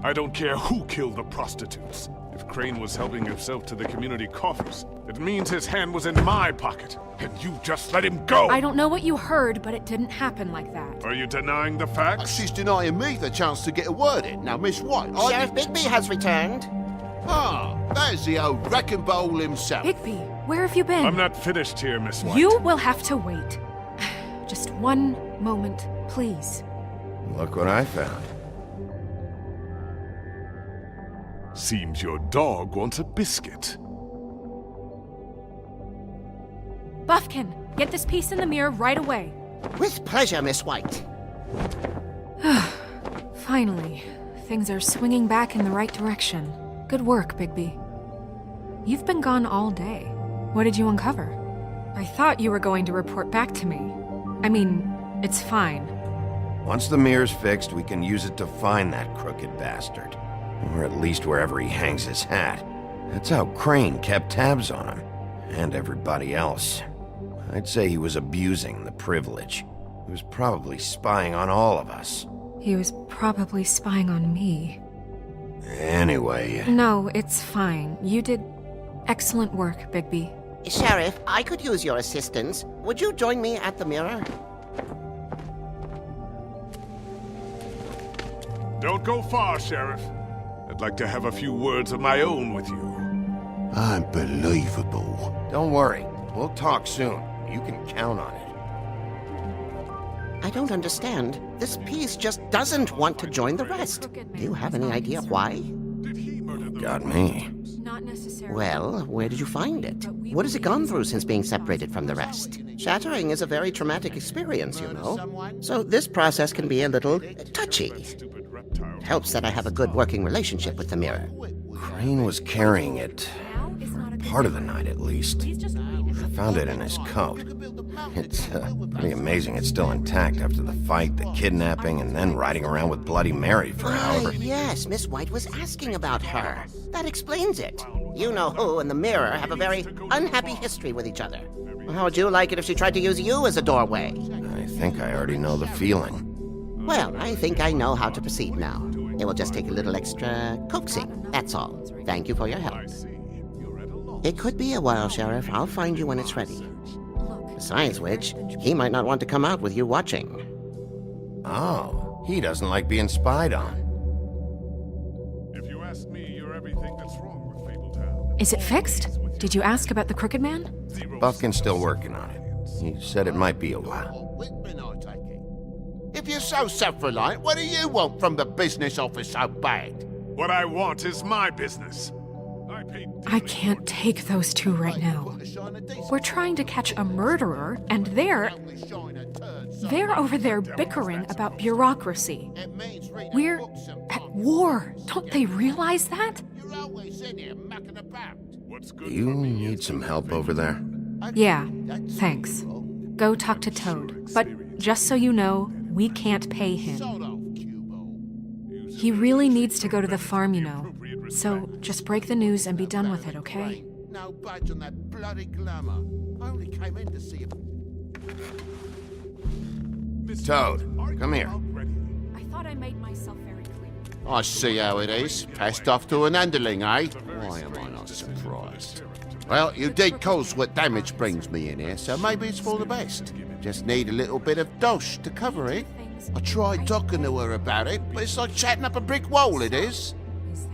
I don't care who killed the prostitutes. If Crane was helping himself to the community coffers, it means his hand was in my pocket, and you just let him go! I don't know what you heard, but it didn't happen like that. Are you denying the facts? She's denying me the chance to get a word in. Now, Miss White, Sheriff Bigby has returned. Ah, there's the old wrecking bowl himself. Bigby, where have you been? I'm not finished here, Miss White. You will have to wait. Just one moment, please. Look what I found. Seems your dog wants a biscuit. Buffkin, get this piece in the mirror right away. With pleasure, Miss White. Finally, things are swinging back in the right direction. Good work, Bigby. You've been gone all day. What did you uncover? I thought you were going to report back to me. I mean, it's fine. Once the mirror's fixed, we can use it to find that crooked bastard. Or at least wherever he hangs his hat. That's how Crane kept tabs on him. And everybody else. I'd say he was abusing the privilege. He was probably spying on all of us. He was probably spying on me. Anyway... No, it's fine. You did excellent work, Bigby. Sheriff, I could use your assistance. Would you join me at the mirror? Don't go far, Sheriff. I'd like to have a few words of my own with you. Unbelievable. Don't worry. We'll talk soon. You can count on it. I don't understand. This piece just doesn't want to join the rest. Do you have any idea why? Got me. Not necessarily. Well, where did you find it? What has it gone through since being separated from the rest? Shattering is a very traumatic experience, you know. So this process can be a little touchy. It helps that I have a good working relationship with the mirror. Crane was carrying it. Part of the night, at least. I found it in his coat. It's pretty amazing it's still intact after the fight, the kidnapping, and then riding around with Bloody Mary for however... Yes, Miss White was asking about her. That explains it. You know who and the mirror have a very unhappy history with each other. How would you like it if she tried to use you as a doorway? I think I already know the feeling. Well, I think I know how to proceed now. It will just take a little extra coaxing, that's all. Thank you for your help. It could be a while, Sheriff. I'll find you when it's ready. Besides which, he might not want to come out with you watching. Oh, he doesn't like being spied on. If you ask me, you're everything that's wrong with Fabletown. Is it fixed? Did you ask about the Crooked Man? Buffkin's still working on it. He said it might be a while. If you're so self-reliant, what do you want from the business office so bad? What I want is my business. I can't take those two right now. We're trying to catch a murderer, and they're over there bickering about bureaucracy. We're at war. Don't they realize that? Do you need some help over there? Yeah, thanks. Go talk to Toad. But just so you know, we can't pay him. He really needs to go to the farm, you know. So just break the news and be done with it, okay? No budge on that bloody glamour. I only came in to see it. Toad, come here. I thought I made myself very clear. I see how it is. Passed off to an underling, eh? Why am I not surprised? Well, you did cause what damage brings me in here, so maybe it's for the best. Just need a little bit of dosh to cover it. I tried talking to her about it, but it's like chatting up a brick wall, it is.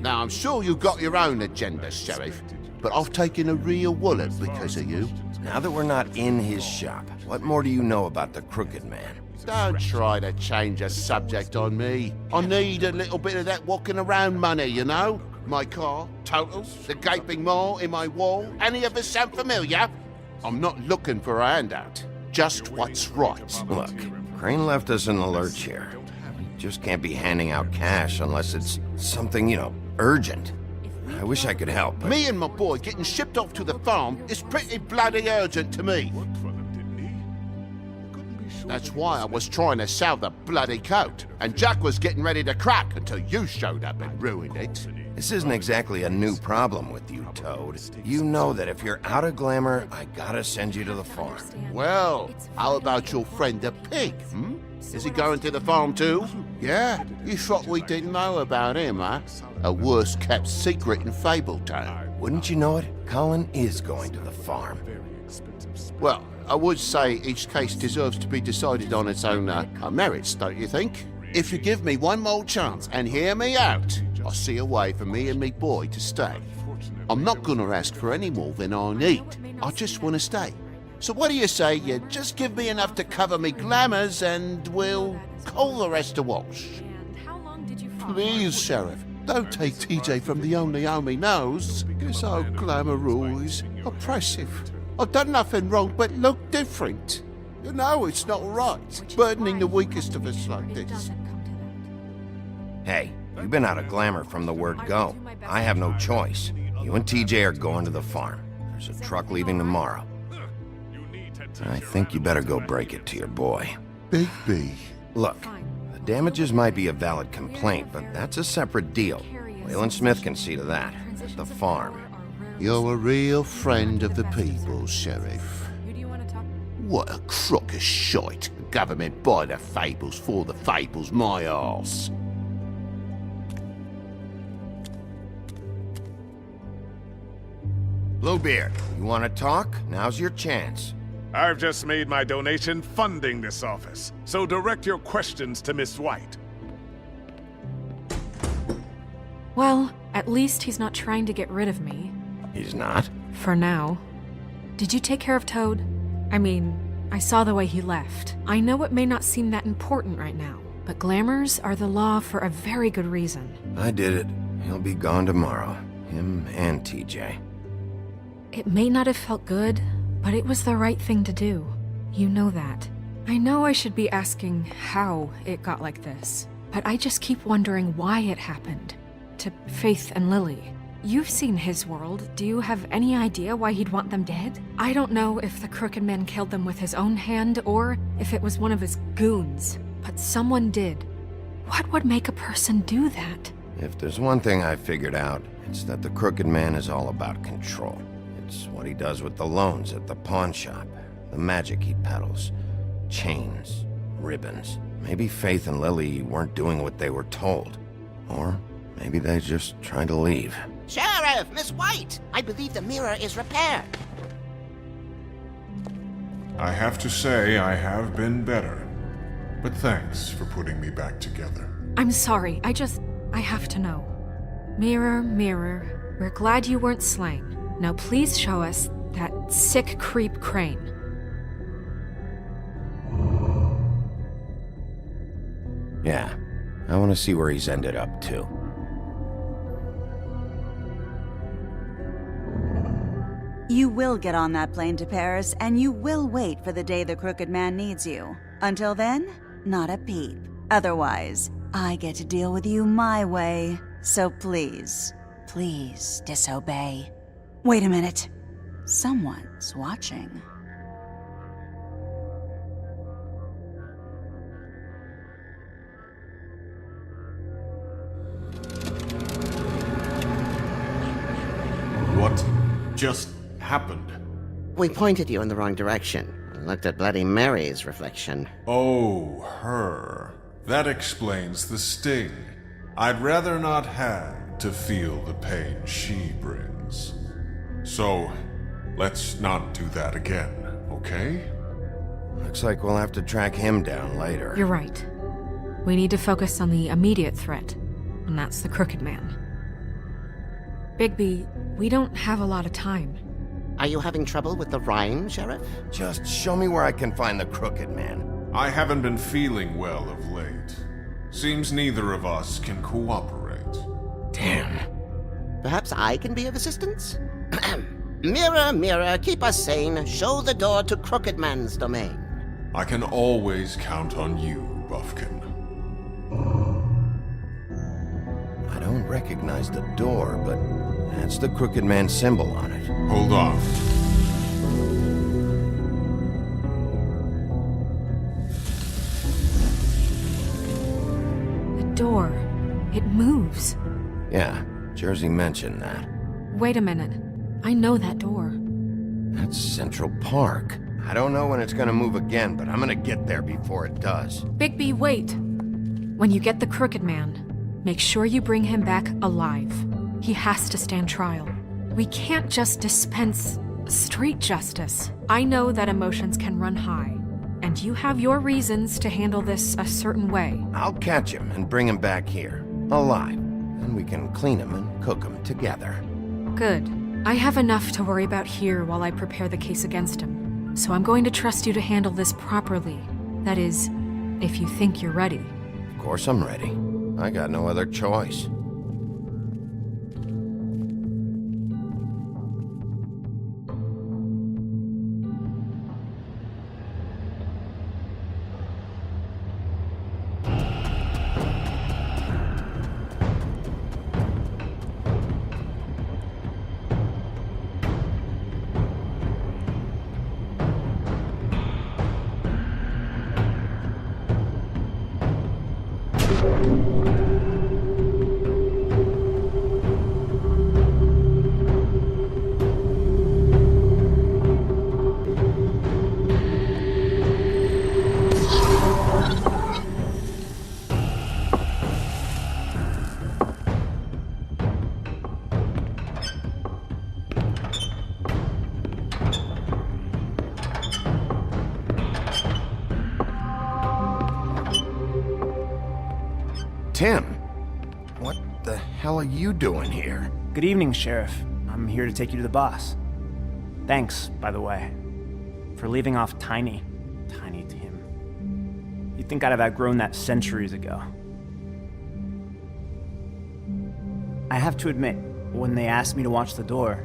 Now, I'm sure you've got your own agenda, Sheriff, but I've taken a real wallet because of you. Now that we're not in his shop, what more do you know about the Crooked Man? Don't try to change a subject on me. I need a little bit of that walking around money, you know? My car, totals, the gaping maw in my wall. Any of us sound familiar? I'm not looking for a handout. Just what's right. Look, Crane left us in the lurch here. We just can't be handing out cash unless it's something, you know, urgent. I wish I could help, but... Me and my boy getting shipped off to the farm is pretty bloody urgent to me. That's why I was trying to sell the bloody coat, and Jack was getting ready to crack until you showed up and ruined it. This isn't exactly a new problem with you, Toad. You know that if you're out of glamour, I gotta send you to the farm. Well, how about your friend the pig, hmm? Is he going to the farm too? Yeah? You thought we didn't know about him, huh? A worst-kept secret in Fabletown. Wouldn't you know it? Colin is going to the farm. Well, I would say each case deserves to be decided on its own merits, don't you think? If you give me one more chance and hear me out, I'll see a way for me and me boy to stay. I'm not gonna ask for any more than I need. I just want to stay. So what do you say you just give me enough to cover me glamours and we'll call the rest a wash? Please, Sheriff, don't take TJ from the only home he knows. This old glamour rule is oppressive. I've done nothing wrong but look different. You know it's not right, burdening the weakest of us like this. Hey, you've been out of glamour from the word go. I have no choice. You and TJ are going to the farm. There's a truck leaving tomorrow. I think you better go break it to your boy. Big B. Look, the damages might be a valid complaint, but that's a separate deal. Waylon Smith can see to that, at the farm. You're a real friend of the people, Sheriff. What a crock of shite. The government buy the Fables for the Fables, my arse. Bluebeard, you want to talk? Now's your chance. I've just made my donation funding this office, so direct your questions to Miss White. Well, at least he's not trying to get rid of me. He's not? For now. Did you take care of Toad? I mean, I saw the way he left. I know it may not seem that important right now, but glamours are the law for a very good reason. I did it. He'll be gone tomorrow. Him and TJ. It may not have felt good, but it was the right thing to do. You know that. I know I should be asking how it got like this, but I just keep wondering why it happened. To Faith and Lily. You've seen his world. Do you have any idea why he'd want them dead? I don't know if the Crooked Man killed them with his own hand or if it was one of his goons, but someone did. What would make a person do that? If there's one thing I figured out, it's that the Crooked Man is all about control. It's what he does with the loans at the pawn shop, the magic he peddles, chains, ribbons. Maybe Faith and Lily weren't doing what they were told. Or maybe they just tried to leave. Sheriff, Miss White! I believe the mirror is repaired. I have to say I have been better. But thanks for putting me back together. I'm sorry, I have to know. Mirror, mirror, we're glad you weren't slain. Now please show us that sick creep Crane. Yeah, I want to see where he's ended up, too. You will get on that plane to Paris, and you will wait for the day the Crooked Man needs you. Until then, not a peep. Otherwise, I get to deal with you my way. So please, please disobey. Wait a minute. Someone's watching. What just happened? We pointed you in the wrong direction. Looked at Bloody Mary's reflection. Oh, her. That explains the sting. I'd rather not have to feel the pain she brings. So, let's not do that again, okay? Looks like we'll have to track him down later. You're right. We need to focus on the immediate threat, and that's the Crooked Man. Bigby, we don't have a lot of time. Are you having trouble with the rhyme, Sheriff? Just show me where I can find the Crooked Man. I haven't been feeling well of late. Seems neither of us can cooperate. Damn. Perhaps I can be of assistance? Mirror, mirror, keep us sane. Show the door to Crooked Man's domain. I can always count on you, Buffkin. I don't recognize the door, but that's the Crooked Man symbol on it. Hold on. The door. It moves. Yeah, Jersey mentioned that. Wait a minute. I know that door. That's Central Park. I don't know when it's gonna move again, but I'm gonna get there before it does. Bigby, wait. When you get the Crooked Man, make sure you bring him back alive. He has to stand trial. We can't just dispense street justice. I know that emotions can run high, and you have your reasons to handle this a certain way. I'll catch him and bring him back here, alive. And we can clean him and cook him together. Good. I have enough to worry about here while I prepare the case against him. So I'm going to trust you to handle this properly. That is, if you think you're ready. Of course I'm ready. I got no other choice. Tim, what the hell are you doing here? Good evening, Sheriff. I'm here to take you to the boss. Thanks, by the way, for leaving off Tiny. Tiny Tim. You'd think I'd have outgrown that centuries ago. I have to admit, when they asked me to watch the door,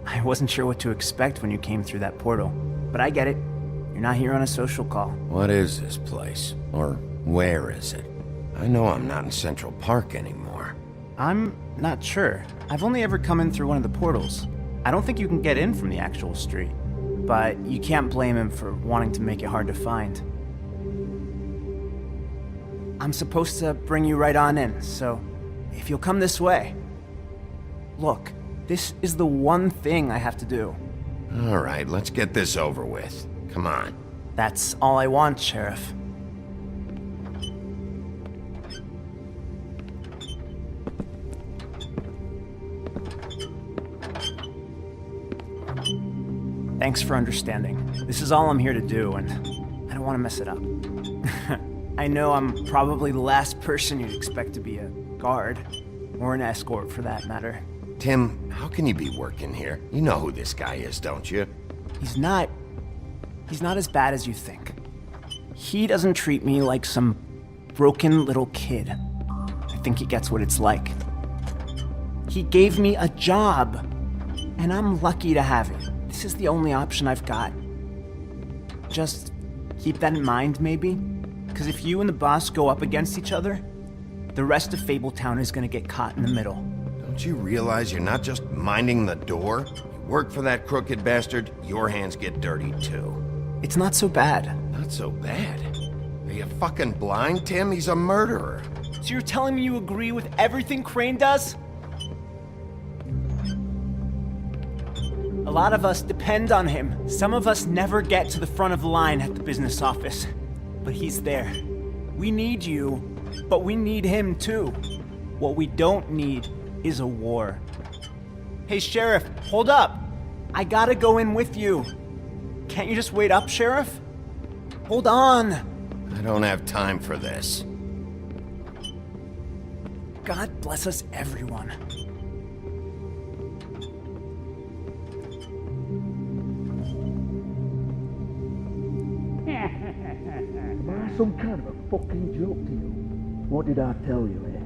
I wasn't sure what to expect when you came through that portal. But I get it. You're not here on a social call. What is this place? Or where is it? I know I'm not in Central Park anymore. I'm not sure. I've only ever come in through one of the portals. I don't think you can get in from the actual street. But you can't blame him for wanting to make it hard to find. I'm supposed to bring you right on in, so if you'll come this way. Look, this is the one thing I have to do. All right, let's get this over with. Come on. That's all I want, Sheriff. Thanks for understanding. This is all I'm here to do, and I don't want to mess it up. I know I'm probably the last person you'd expect to be a guard, or an escort for that matter. Tim, how can you be working here? You know who this guy is, don't you? He's not as bad as you think. He doesn't treat me like some broken little kid. I think he gets what it's like. He gave me a job, and I'm lucky to have it. This is the only option I've got. Just keep that in mind, maybe? Because if you and the boss go up against each other, the rest of Fabletown is gonna get caught in the middle. Don't you realize you're not just minding the door? You work for that crooked bastard, your hands get dirty too. It's not so bad. Not so bad? Are you fucking blind, Tim? He's a murderer. So you're telling me you agree with everything Crane does? A lot of us depend on him. Some of us never get to the front of the line at the business office. But he's there. We need you, but we need him too. What we don't need is a war. Hey, Sheriff, hold up. I gotta go in with you. Can't you just wait up, Sheriff? Hold on. I don't have time for this. God bless us, everyone. Am I some kind of a fucking joke to you? What did I tell you, eh?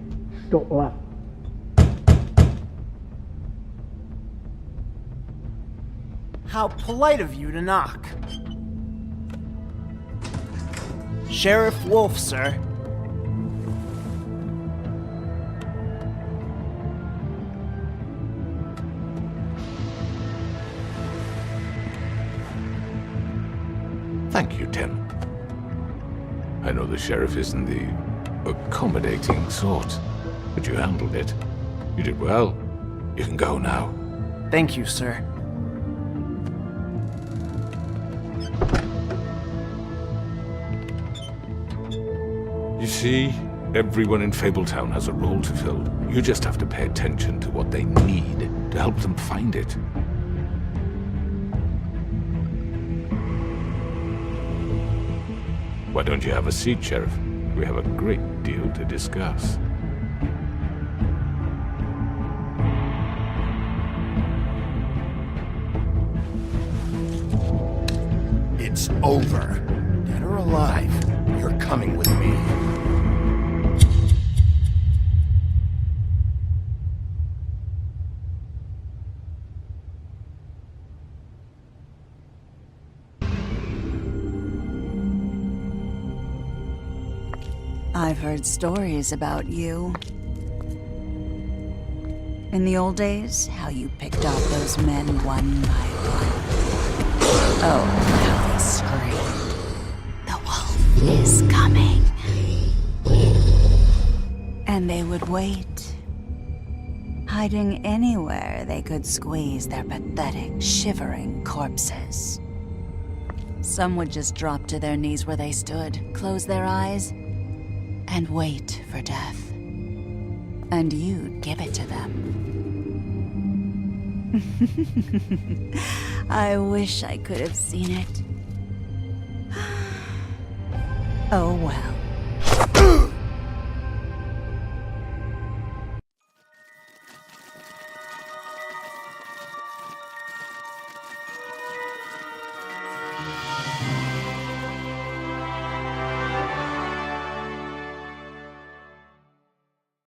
Stop laughing. How polite of you to knock. Sheriff Wolf, sir. Thank you, Tim. I know the sheriff isn't the accommodating sort, but you handled it. You did well. You can go now. Thank you, sir. You see, everyone in Fabletown has a role to fill. You just have to pay attention to what they need to help them find it. Why don't you have a seat, Sheriff? We have a great deal to discuss. It's over. Dead or alive, you're coming with me. I've heard stories about you. In the old days, how you picked off those men one by one. Oh, how they screamed. The wolf is coming. And they would wait, hiding anywhere they could squeeze their pathetic, shivering corpses. Some would just drop to their knees where they stood, close their eyes, and wait for death. And you'd give it to them. I wish I could have seen it. Oh well.